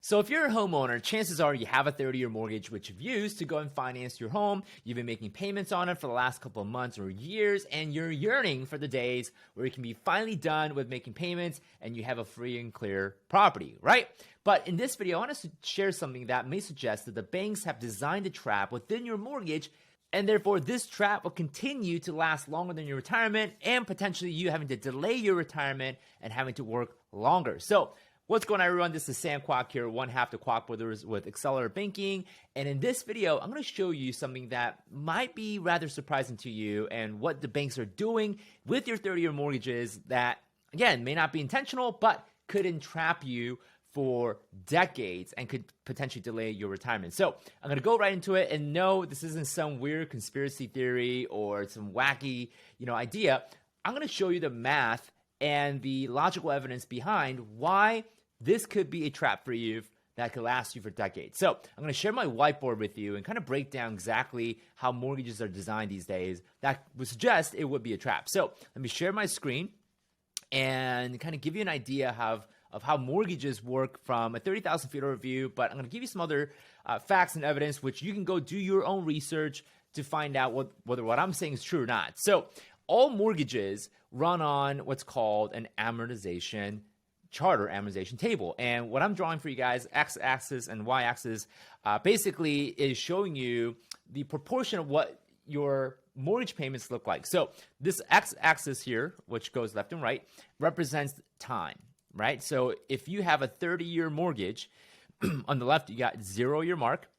So if you're a homeowner, chances are you have a 30-year mortgage which you've used to go and finance your home. You've been making payments on it for the last couple of months or years, and you're yearning for the days where you can be finally done with making payments and you have a free and clear property, right? But in this video, I want to share something that may suggest that the banks have designed a trap within your mortgage, and therefore this trap will continue to last longer than your retirement, and potentially you having to delay your retirement and having to work longer. So what's going on, everyone? This is Sam Kwok here, one half the Kwok Brothers with Accelerator Banking. And in this video, I'm going to show you something that might be rather surprising to you and what the banks are doing with your 30-year mortgages that, again, may not be intentional, but could entrap you for decades and could potentially delay your retirement. So I'm going to go right into it. And no, this isn't some weird conspiracy theory or some wacky, idea. I'm going to show you the math and the logical evidence behind why this could be a trap for you that could last you for decades. So I'm going to share my whiteboard with you and kind of break down exactly how mortgages are designed these days that would suggest it would be a trap. So let me share my screen and kind of give you an idea of how mortgages work from a 30,000 feet overview, but I'm going to give you some other facts and evidence which you can go do your own research to find out whether what I'm saying is true or not. So all mortgages run on what's called an amortization chart or amortization table. And what I'm drawing for you guys, x-axis and y-axis, basically is showing you the proportion of what your mortgage payments look like. So this x-axis here, which goes left and right, represents time, right? So if you have a 30-year mortgage, on the left, you got 0-year mark,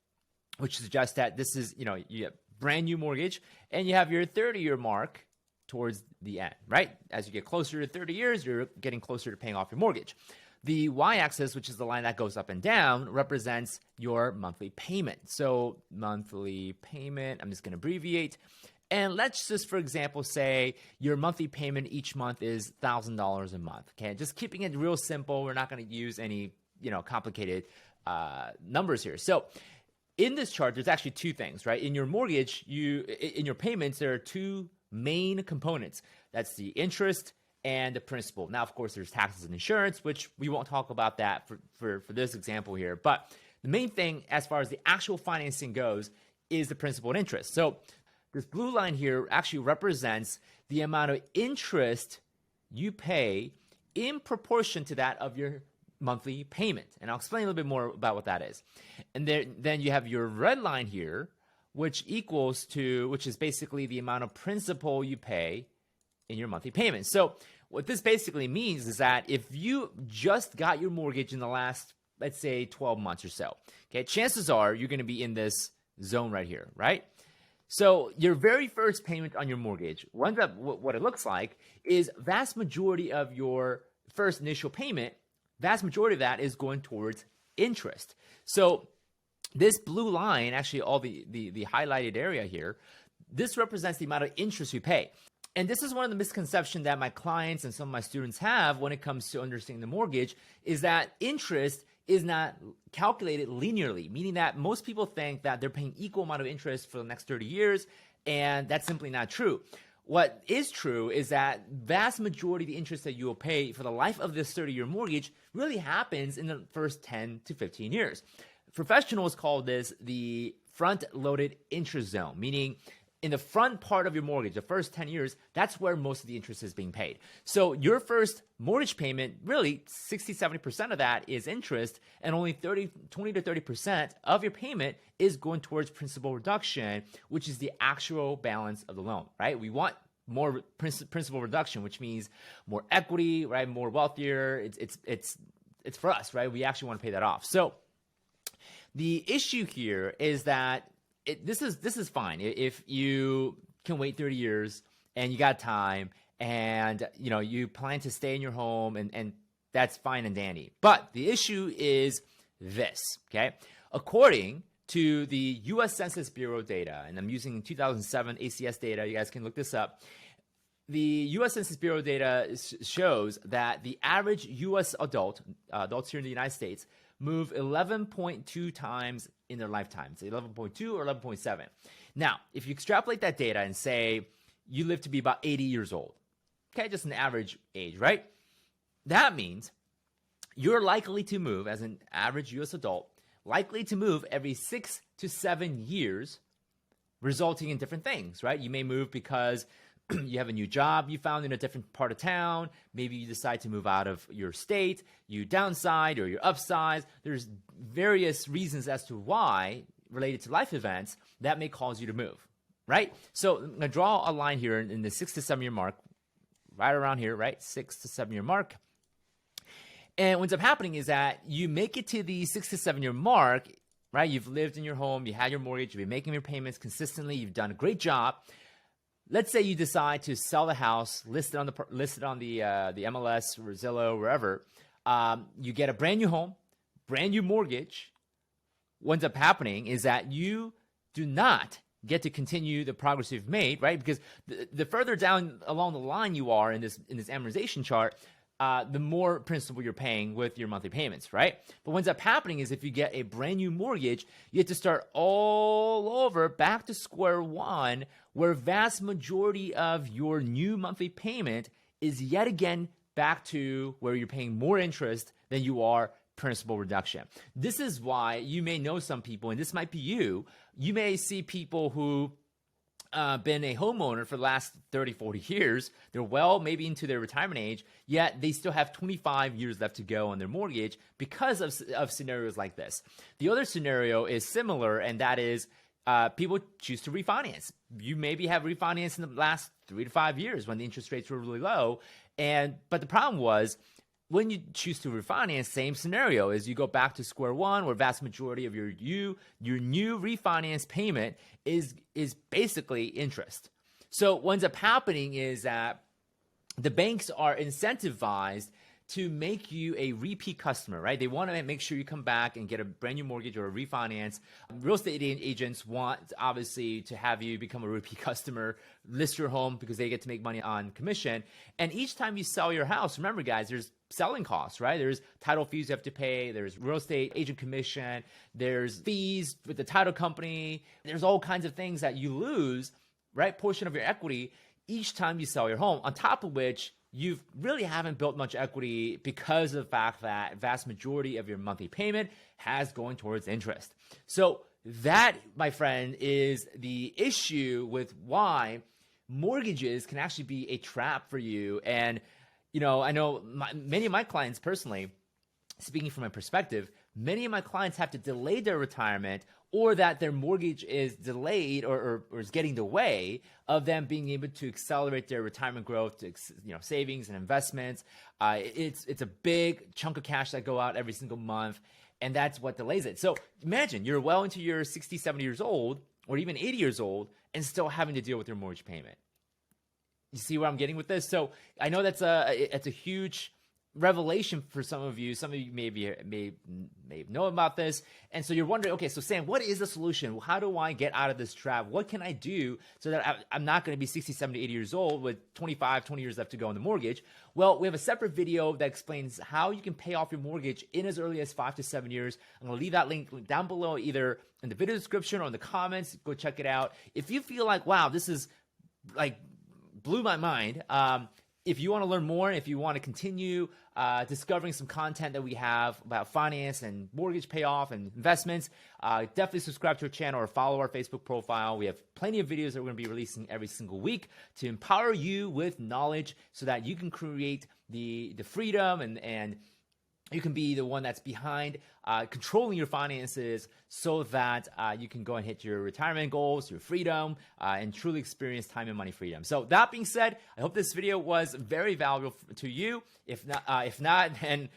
which suggests that this is, you have brand new mortgage, and you have your 30-year mark towards the end, right? As you get closer to 30 years, you're getting closer to paying off your mortgage. The y-axis, which is the line that goes up and down, represents your monthly payment. So monthly payment, I'm just going to abbreviate. And let's just, for example, say your monthly payment each month is $1,000 a month. Okay, just keeping it real simple. We're not going to use any, complicated numbers here. So in this chart, there's actually two things, right? In your mortgage, in your payments, there are two main components. That's the interest and the principal. Now, of course, there's taxes and insurance, which we won't talk about that for this example here. But the main thing as far as the actual financing goes is the principal and interest. So this blue line here actually represents the amount of interest you pay in proportion to that of your monthly payment. And I'll explain a little bit more about what that is. And then you have your red line here, which is basically the amount of principal you pay in your monthly payment. So what this basically means is that if you just got your mortgage in the last, let's say, 12 months or so, okay, chances are you're going to be in this zone right here, right? So your very first payment on your mortgage, what it looks like is vast majority of your first initial payment, vast majority of that is going towards interest. So this blue line, actually all the highlighted area here, this represents the amount of interest you pay. And this is one of the misconceptions that my clients and some of my students have when it comes to understanding the mortgage, is that interest is not calculated linearly, meaning that most people think that they're paying equal amount of interest for the next 30 years, and that's simply not true. What is true is that vast majority of the interest that you will pay for the life of this 30-year mortgage really happens in the first 10 to 15 years. Professionals call this the front-loaded interest zone, meaning in the front part of your mortgage, the first 10 years, that's where most of the interest is being paid. So your first mortgage payment, really 60, 70% of that is interest, and only 20 to 30% of your payment is going towards principal reduction, which is the actual balance of the loan, right? We want more principal reduction, which means more equity, right? More wealthier. It's for us, right? We actually want to pay that off. So the issue here is that this is fine if you can wait 30 years and you got time and you plan to stay in your home and that's fine and dandy. But the issue is this, okay? According to the U.S. Census Bureau data, and I'm using 2007 ACS data, you guys can look this up. The U.S. Census Bureau data shows that the average U.S. adults here in the United States, move 11.2 times in their lifetime. Say 11.2 or 11.7. Now, if you extrapolate that data and say you live to be about 80 years old, okay, just an average age, right? That means you're likely to move as an average US adult, likely to move every 6 to 7 years, resulting in different things, right? You may move because you have a new job you found in a different part of town. Maybe you decide to move out of your state, you downside or you upsize. There's various reasons as to why related to life events that may cause you to move, right? So I'm going to draw a line here in the 6 to 7 year mark, right around here, right? 6 to 7 year mark. And what ends up happening is that you make it to the 6 to 7 year mark, right? You've lived in your home, you had your mortgage, you've been making your payments consistently, you've done a great job. Let's say you decide to sell the house, listed on the MLS or Zillow, wherever. You get a brand new home, brand new mortgage. What ends up happening is that you do not get to continue the progress you've made, right? Because the further down along the line you are in this amortization chart, the more principal you're paying with your monthly payments, right? But what ends up happening is if you get a brand new mortgage, you have to start all over back to square one, where vast majority of your new monthly payment is yet again back to where you're paying more interest than you are principal reduction. This is why you may know some people, and this might be you may see people who been a homeowner for the last 30, 40 years. They're maybe into their retirement age, yet they still have 25 years left to go on their mortgage because of scenarios like this. The other scenario is similar, and that is people choose to refinance. You maybe have refinanced in the last 3 to 5 years when the interest rates were really low. But the problem was, when you choose to refinance, same scenario is you go back to square one, where vast majority of your new refinance payment is basically interest. So what ends up happening is that the banks are incentivized to make you a repeat customer, right? They want to make sure you come back and get a brand new mortgage or a refinance. Real estate agents want, obviously, to have you become a repeat customer, list your home because they get to make money on commission. And each time you sell your house, remember, guys, there's selling costs, right? There's title fees you have to pay. There's real estate agent commission. There's fees with the title company. There's all kinds of things that you lose, right? Portion of your equity each time you sell your home, on top of which you really haven't built much equity because of the fact that vast majority of your monthly payment has going towards interest. So that, my friend, is the issue with why mortgages can actually be a trap for you. And, I know many of my clients personally, speaking from my perspective, many of my clients have to delay their retirement, or that their mortgage is delayed or is getting in the way of them being able to accelerate their retirement growth, to, savings and investments. It's a big chunk of cash that go out every single month, and that's what delays it. So imagine you're well into your 60, 70 years old, or even 80 years old, and still having to deal with your mortgage payment. You see where I'm getting with this? So I know it's a huge revelation for some of you. Some of you may know about this. And so you're wondering, okay, so Sam, what is the solution? How do I get out of this trap? What can I do so that I'm not going to be 60, 70, 80 years old with 25, 20 years left to go on the mortgage? Well, we have a separate video that explains how you can pay off your mortgage in as early as 5 to 7 years. I'm going to leave that link down below, either in the video description or in the comments. Go check it out. If you feel like, wow, this is blew my mind. If you want to learn more, if you want to continue discovering some content that we have about finance and mortgage payoff and investments, definitely subscribe to our channel or follow our Facebook profile. We have plenty of videos that we're going to be releasing every single week to empower you with knowledge so that you can create the freedom and you can be the one that's behind controlling your finances so that you can go and hit your retirement goals, your freedom, and truly experience time and money freedom. So that being said, I hope this video was very valuable to you. If not, then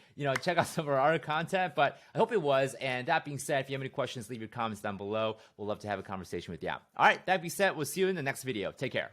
check out some of our other content. But I hope it was. And that being said, if you have any questions, leave your comments down below. We'll love to have a conversation with you. All right, that being said, we'll see you in the next video. Take care.